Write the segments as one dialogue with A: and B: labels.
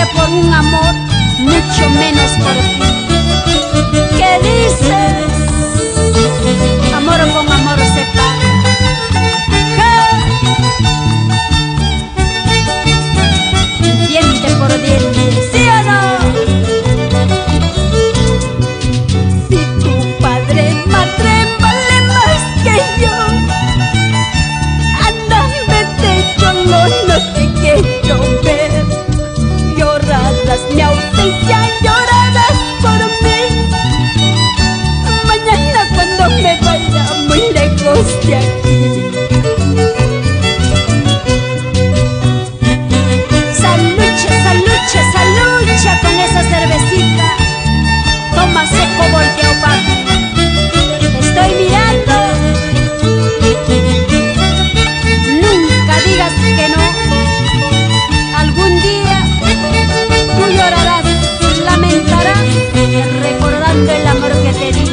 A: muere por un amor, mucho menos por ti. ¿Qué dices? Amor con amor se paga. Diente por diente, ¿sí o no? Si tu padre, madre vale más que yo, anda, vete, yo no te quiero ver. Lloradas mi ausencia, lloradas por mí. Mañana cuando me vaya muy lejos de aquí. Salucha con esa cervecita. Toma seco, volteo papi. Te estoy mirando. Nunca digas que no. Algún día tú llorarás, lamentarás, recordando el amor que te di.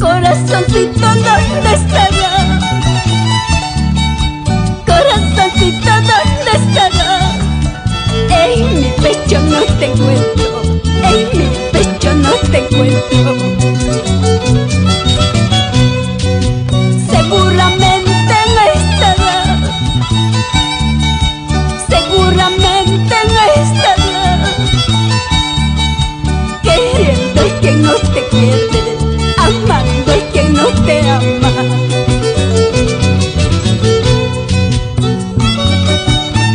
A: Corazoncito, ¿dónde estará? Corazoncito, ¿dónde estará? En mi pecho no te encuentro, en mi pecho no te encuentro. Seguramente no estará, seguramente no estará, queriendo el que no te quiere, amando el que no te ama.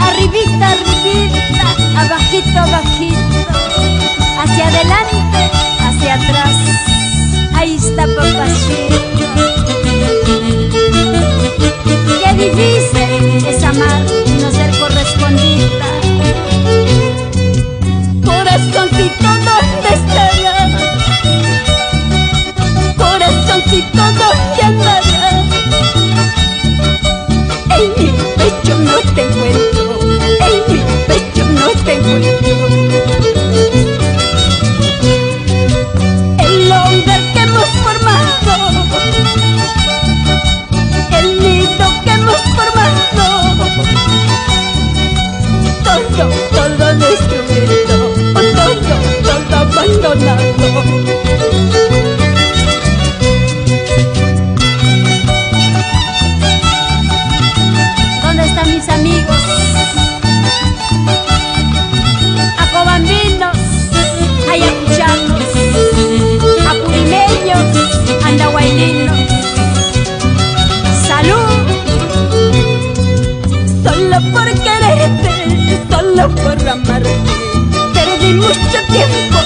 A: Arribita, arribita, abajito, abajito, hacia adelante, hacia atrás. Ahí está papachito. Qué difícil es amar y no ser correspondida. Corazoncito, ¿dónde estará? Corazoncito, ¿dónde andará? En mi pecho no te encuentro, en mi pecho no te encuentro. El hogar que hemos formado, el nido que hemos formado, todo destruido, todo abandonado. Mis amigos acobambinos, ayacuchanos, apurimeños, andahuaylinos. Salud, solo por quererte, solo por amarte, perdí mucho tiempo